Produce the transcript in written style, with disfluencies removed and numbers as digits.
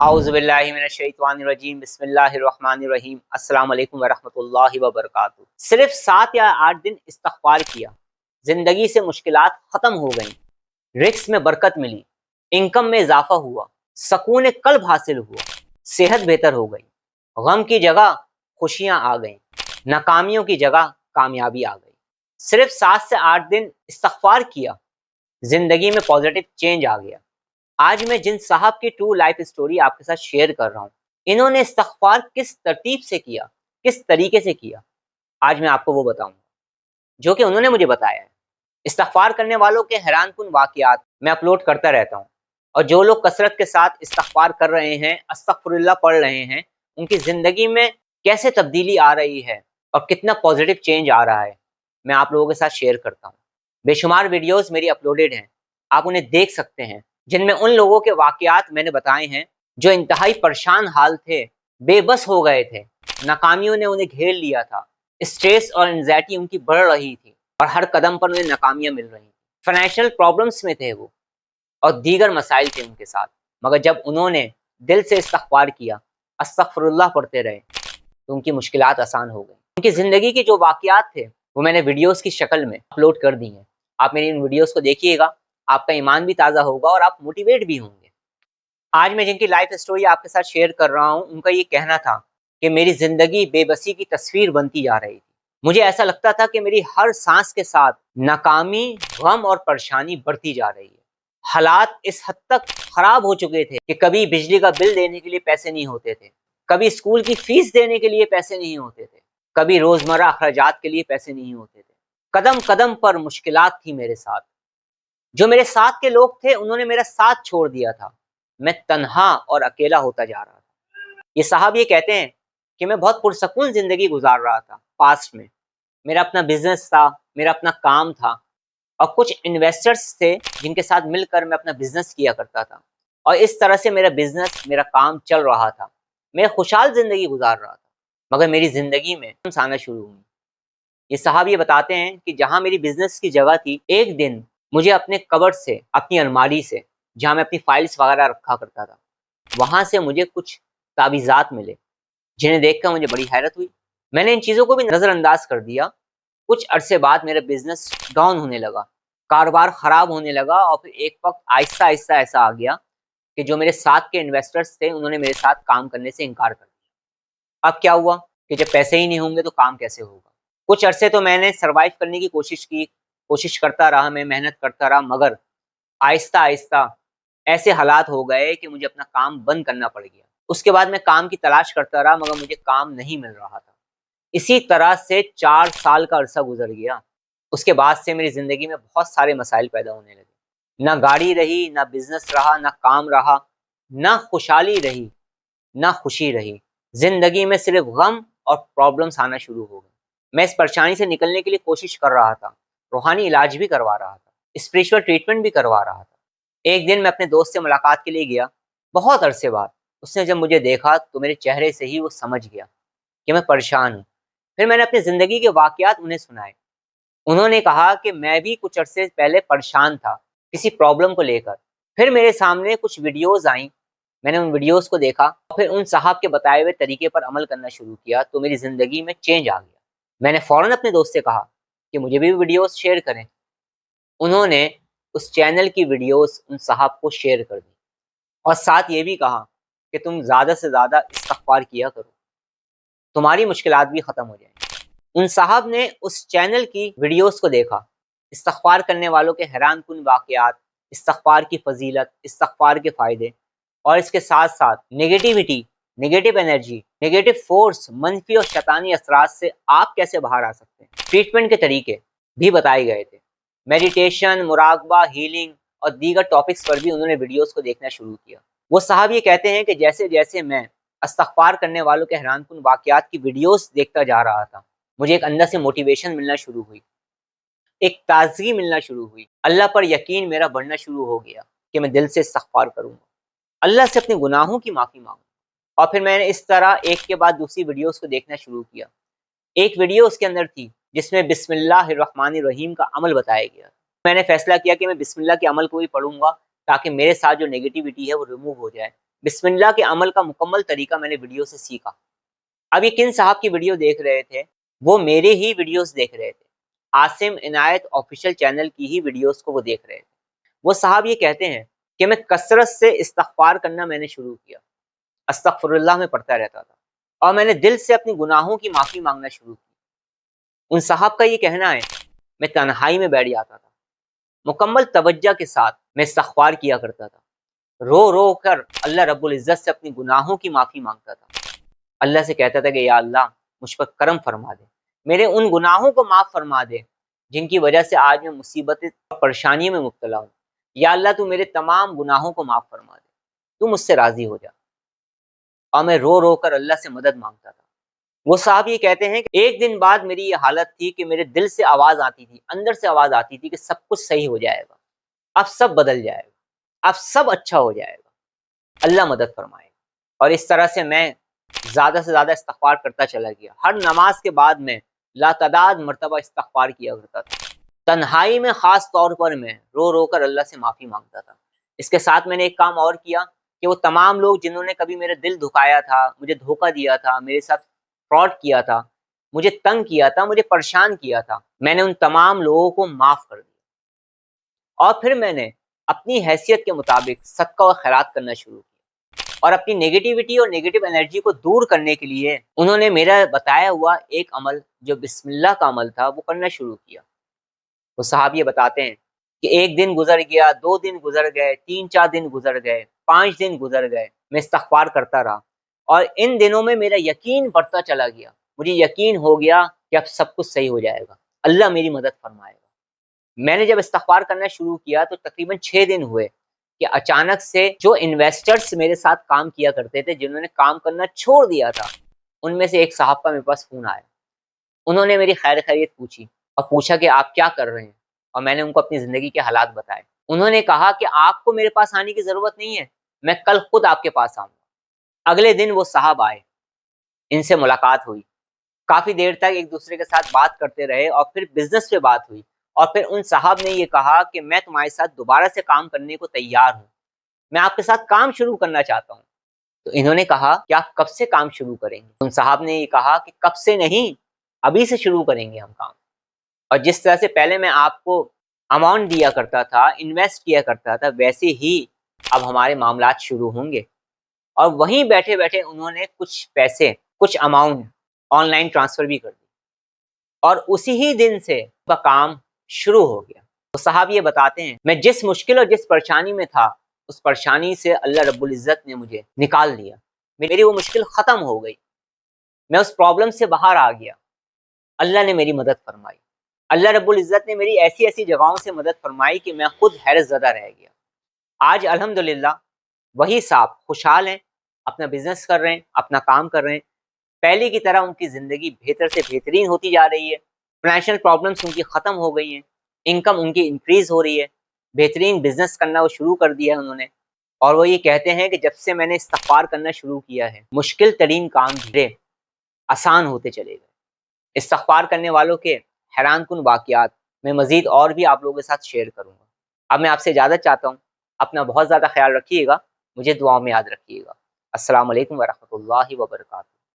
औज़ुबिल्लाहिमिनश्शैतानिर्रजीम बिस्मिल्लाहिर्रहमानिर्रहीम अस्सलाम वालेकुम वरहमतुल्लाहि वबरकातुहू। सिर्फ 7 या 8 दिन इस्तग़फ़ार किया, जिंदगी से मुश्किलात खत्म हो गईं, रिस्क में बरकत मिली, इनकम में इजाफा हुआ, सकून कल्ब हासिल हुआ, सेहत बेहतर हो गई, गम की जगह खुशियां आ गईं, नाकामियों की जगह कामयाबी आ गई। सिर्फ 7 से 8 दिन इस्तग़फ़ार किया, जिंदगी में पॉजिटिव चेंज आ गया। आज मैं जिन साहब की ट्रू लाइफ स्टोरी आपके साथ शेयर कर रहा हूँ, इन्होंने इस्तग़फ़ार किस तरतीब से किया, किस तरीके से किया, आज मैं आपको वो बताऊंगा जो कि उन्होंने मुझे बताया है। इस्तग़फ़ार करने वालों के हैरानकुन वाक़यात मैं अपलोड करता रहता हूँ, और जो लोग कसरत के साथ इस्तग़फ़ार कर रहे हैं, अस्तग़फ़िरुल्लाह पढ़ रहे हैं, उनकी ज़िंदगी में कैसे तब्दीली आ रही है और कितना पॉजिटिव चेंज आ रहा है, मैं आप लोगों के साथ शेयर करता हूँ। बेशुमार वीडियोज़ मेरी अपलोडेड हैं, आप उन्हें देख सकते हैं, जिनमें उन लोगों के वाक़यात मैंने बताए हैं जो इंतहाई परेशान हाल थे, बेबस हो गए थे, नाकामियों ने उन्हें घेर लिया था, स्ट्रेस और एंग्ज़ायटी उनकी बढ़ रही थी और हर कदम पर उन्हें नाकामियाँ मिल रही थी। फाइनेंशियल प्रॉब्लम्स में थे वो, और दीगर मसाइल थे उनके साथ, मगर जब उन्होंने दिल से इस्तग़फ़ार किया, अस्तग़फ़िरुल्लाह पढ़ते रहे, तो उनकी मुश्किलात आसान हो गई। उनकी ज़िंदगी के जो वाक़यात थे वो मैंने वीडियोज़ की शक्ल में अपलोड कर दी हैं। आप मेरी इन वीडियोज़ को देखिएगा, आपका ईमान भी ताज़ा होगा और आप मोटिवेट भी होंगे। आज मैं जिनकी लाइफ स्टोरी आपके साथ शेयर कर रहा हूँ, उनका ये कहना था कि मेरी ज़िंदगी बेबसी की तस्वीर बनती जा रही थी। मुझे ऐसा लगता था कि मेरी हर सांस के साथ नाकामी, गम और परेशानी बढ़ती जा रही है। हालात इस हद तक खराब हो चुके थे कि कभी बिजली का बिल देने के लिए पैसे नहीं होते थे, कभी स्कूल की फीस देने के लिए पैसे नहीं होते थे, कभी रोज़मर्रा अखराजात के लिए पैसे नहीं होते थे। कदम कदम पर मुश्किलात थी मेरे साथ। जो मेरे साथ के लोग थे, उन्होंने मेरा साथ छोड़ दिया था। मैं तन्हा और अकेला होता जा रहा था। ये साहब ये कहते हैं कि मैं बहुत पुरसकून ज़िंदगी गुज़ार रहा था पास्ट में। मेरा अपना बिज़नेस था, मेरा अपना काम था, और कुछ इन्वेस्टर्स थे जिनके साथ मिलकर मैं अपना बिज़नेस किया करता था, और इस तरह से मेरा बिज़नेस, मेरा काम चल रहा था। मैं खुशहाल ज़िंदगी गुज़ार रहा था, मगर मेरी ज़िंदगी में प्रॉब्लम्स आना शुरू हुई। ये साहब ये बताते हैं कि जहाँ मेरी बिज़नेस की जगह थी, एक दिन मुझे अपने कबर्ड से, अपनी अलमारी से, जहाँ मैं अपनी फाइल्स वगैरह रखा करता था, वहाँ से मुझे कुछ तावीज़ात मिले, जिन्हें देखकर मुझे बड़ी हैरत हुई। मैंने इन चीज़ों को भी नज़रअंदाज कर दिया। कुछ अरसे बाद मेरा बिज़नेस डाउन होने लगा, कारोबार ख़राब होने लगा, और फिर एक वक़्त आहिस्ता-आहिस्ता ऐसा आ गया कि जो मेरे साथ के इन्वेस्टर्स थे, उन्होंने मेरे साथ काम करने से इनकार कर दिया। अब क्या हुआ कि जब पैसे ही नहीं होंगे तो काम कैसे होगा? कुछ अरसे तो मैंने सर्वाइव करने की कोशिश की, कोशिश करता रहा, मैं मेहनत करता रहा, मगर आहिस्ता-आहिस्ता ऐसे हालात हो गए कि मुझे अपना काम बंद करना पड़ गया। उसके बाद मैं काम की तलाश करता रहा, मगर मुझे काम नहीं मिल रहा था। इसी तरह से 4 साल का अरसा गुज़र गया। उसके बाद से मेरी ज़िंदगी में बहुत सारे मसाइल पैदा होने लगे। ना गाड़ी रही, ना बिज़नेस रहा, ना काम रहा, ना खुशहाली रही, ना खुशी रही। ज़िंदगी में सिर्फ़ गम और प्रॉब्लम्स आना शुरू हो गए। मैं इस परेशानी से निकलने के लिए कोशिश कर रहा था, रूहानी इलाज भी करवा रहा था, स्पिरिचुअल ट्रीटमेंट भी करवा रहा था। एक दिन मैं अपने दोस्त से मुलाकात के लिए गया, बहुत अरसे बाद। उसने जब मुझे देखा तो मेरे चेहरे से ही वो समझ गया कि मैं परेशान हूँ। फिर मैंने अपनी ज़िंदगी के वाक़यात उन्हें सुनाए। उन्होंने कहा कि मैं भी कुछ अरसे पहले परेशान था, किसी प्रॉब्लम को लेकर। फिर मेरे सामने कुछ वीडियोज़ आईं, मैंने उन वीडियोज़ को देखा, और फिर उन साहब के बताए हुए तरीके पर अमल करना शुरू किया, तो मेरी ज़िंदगी में चेंज आ गया। मैंने फ़ौरन अपने दोस्त से कहा कि मुझे भी वीडियोज़ शेयर करें। उन्होंने उस चैनल की वीडियोज़ उन साहब को शेयर कर दी, और साथ ये भी कहा कि तुम ज़्यादा से ज़्यादा इस्तग़फ़ार किया करो, तुम्हारी मुश्किलात भी ख़त्म हो जाएँगी। उन साहब ने उस चैनल की वीडियोज़ को देखा, इस्तग़फ़ार करने वालों के हैरानकुन वाक़यात, इस्तग़फ़ार की फ़ज़ीलत, इस्तग़फ़ार के फ़ायदे, और इसके साथ-साथ negativity, negative energy, negative force, मनफ़ी और शैतानी असरात से आप कैसे बाहर आ सकते हैं, ट्रीटमेंट के तरीके भी बताए गए थे। मेडिटेशन, मुराक़बा, हीलिंग और दीगर टॉपिक्स पर भी उन्होंने वीडियोज़ को देखना शुरू किया। वो साहब ये कहते हैं कि जैसे-जैसे मैं इस्तग़फ़ार करने वालों के हैरानकुन वाक़यात की वीडियोज़ देखता जा रहा था, मुझे एक अंदर से मोटिवेशन मिलना शुरू हुई, एक ताज़गी मिलना शुरू हुई। अल्लाह पर यकीन मेरा बढ़ना शुरू हो गया कि मैं दिल से इस्तग़फ़ार करूँगा, अल्लाह से अपने गुनाहों की माफ़ी माँगूँ। और फिर मैंने इस तरह एक के बाद दूसरी वीडियोज़ को देखना शुरू किया। एक वीडियो उसके अंदर थी जिसमें बिस्मिल्लाहिर्रहमानिर्रहीम का अमल बताया गया। मैंने फ़ैसला किया कि मैं बिस्मिल्लाह के अमल को भी पढ़ूँगा, ताकि मेरे साथ जो नेगेटिविटी है वो रिमूव हो जाए, बिस्मिल्लाह के अमल का मुकम्मल तरीका मैंने वीडियो से सीखा। अब ये किन साहब की वीडियो देख रहे थे? वो मेरे ही वीडियोस देख रहे थे। आसिम इनायत ऑफिशियल चैनल की ही वीडियोस को वो देख रहे थे। वो साहब ये कहते हैं कि मैं कसरत से इस्तिग़फ़ार करना मैंने शुरू किया, अस्तग़फ़िरुल्लाह में पढ़ता रहता था और मैंने दिल से अपनी गुनाहों की माफ़ी मांगना शुरू की। उन साहब का ये कहना है, मैं तन्हाई में बैठ जाता था, मुकम्मल तवज्जो के साथ मैं इस्तिग़फ़ार किया करता था, रो रो कर अल्लाह रब्बुल इज़्ज़त से अपनी गुनाहों की माफ़ी मांगता था। अल्लाह से कहता था कि या अल्लाह मुझ पर करम फरमा दे, मेरे उन गुनाहों को माफ़ फरमा दे जिनकी वजह से आज मैं मुसीबत और परेशानी में मुब्तला हूँ। या अल्लाह तू मेरे तमाम गुनाहों को माफ़ फरमा दे, तू मुझसे राज़ी हो जा। और मैं रो रो कर अल्लाह से मदद मांगता था। वो साहब ये कहते हैं कि एक दिन बाद मेरी ये हालत थी कि मेरे दिल से आवाज़ आती थी, अंदर से आवाज़ आती थी कि सब कुछ सही हो जाएगा, अब सब बदल जाएगा, अब सब अच्छा हो जाएगा, अल्लाह मदद फरमाएगा। और इस तरह से मैं ज़्यादा से ज़्यादा इस्तिग़फ़ार करता चला गया। हर नमाज के बाद मैं लातादाद मरतबा इस्तिग़फ़ार किया करता था। तन्हाई में ख़ास तौर पर मैं रो रो कर अल्लाह से माफ़ी मांगता था। इसके साथ मैंने एक काम और किया कि वो तमाम लोग जिन्होंने कभी मेरा दिल दुखाया था, मुझे धोखा दिया था, मेरे साथ फ्रॉड किया था, मुझे तंग किया था, मुझे परेशान किया था, मैंने उन तमाम लोगों को माफ़ कर दिया। और फिर मैंने अपनी हैसियत के मुताबिक सदका व खैरात करना शुरू किया और अपनी नेगेटिविटी और नेगेटिव एनर्जी को दूर करने के लिए उन्होंने मेरा बताया हुआ एक अमल जो बिस्मिल्लाह का अमल था वो करना शुरू किया। वो साहब ये बताते हैं कि एक दिन गुजर गया, 2 दिन गुजर गए, 3-4 दिन गुजर गए, 5 दिन गुजर गए, मैं इस्तिग़फ़ार करता रहा और इन दिनों में मेरा यकीन बढ़ता चला गया। मुझे यकीन हो गया कि अब सब कुछ सही हो जाएगा, अल्लाह मेरी मदद फरमाएगा। मैंने जब इस्तिग़फ़ार करना शुरू किया तो तकरीबन 6 दिन हुए कि अचानक से जो इन्वेस्टर्स मेरे साथ काम किया करते थे, जिन्होंने काम करना छोड़ दिया था, उनमें से एक साहब का मेरे पास फ़ोन आया। उन्होंने मेरी खैर-खैरियत पूछी और पूछा कि आप क्या कर रहे हैं? और मैंने उनको अपनी ज़िंदगी के हालात बताए। उन्होंने कहा कि आपको मेरे पास आने की ज़रूरत नहीं है, मैं कल खुद आपके पास आऊँगा। अगले दिन वो साहब आए, इनसे मुलाकात हुई। काफ़ी देर तक एक-दूसरे के साथ बात करते रहे और फिर बिज़नेस पे बात हुई और फिर उन साहब ने ये कहा कि मैं तुम्हारे साथ दोबारा से काम करने को तैयार हूँ। मैं आपके साथ काम शुरू करना चाहता हूँ। तो इन्होंने कहा कि आप कब से काम शुरू करेंगे? उन साहब ने ये कहा कि कब से नहीं, अभी से शुरू करेंगे हम काम। और जिस तरह से पहले मैं आपको अमाउंट दिया करता था, इन्वेस्ट किया करता था, वैसे ही अब हमारे मामलात शुरू होंगे। और वहीं बैठे-बैठे उन्होंने कुछ पैसे, कुछ अमाउंट ऑनलाइन ट्रांसफ़र भी कर दी और उसी ही दिन से उनका काम शुरू हो गया। तो साहब ये बताते हैं, मैं जिस मुश्किल और जिस परेशानी में था, उस परेशानी से अल्लाह रब्बुल इज़्ज़त ने मुझे निकाल दिया। मेरी वो मुश्किल ख़त्म हो गई। मैं उस प्रॉब्लम से बाहर आ गया। अल्लाह ने मेरी मदद फरमाई। अल्लाह रब्बुल इज़्ज़त ने मेरी ऐसी-ऐसी जगहों से मदद फरमाई कि मैं खुद हैरत ज़दा रह गया। आज अल्हम्दुलिल्लाह वही साहब खुशहाल हैं, अपना बिज़नेस कर रहे हैं, अपना काम कर रहे हैं। पहले की तरह उनकी ज़िंदगी बेहतर से बेहतरीन होती जा रही है। फ़ाइनेंशियल प्रॉब्लम्स उनकी ख़त्म हो गई हैं, इनकम उनकी इंक्रीज़ हो रही है, बेहतरीन बिज़नेस करना वो शुरू कर दिया है उन्होंने। और वो ये कहते हैं कि जब से मैंने इस्तिग़फ़ार करना शुरू किया है, मुश्किल तरीन काम धीरे आसान होते चले गए। इस्तिग़फ़ार करने वालों के हैरानकुन वाक़यात मैं मज़ीद और भी आप लोगों के साथ शेयर करूँगा। अब मैं आपसे इजाज़त चाहता हूँ। अपना बहुत ज़्यादा ख़्याल रखिएगा, मुझे दुआओं में याद रखिएगा। अस्सलामु अलैकुम व रहमतुल्लाहि व बरकातहू।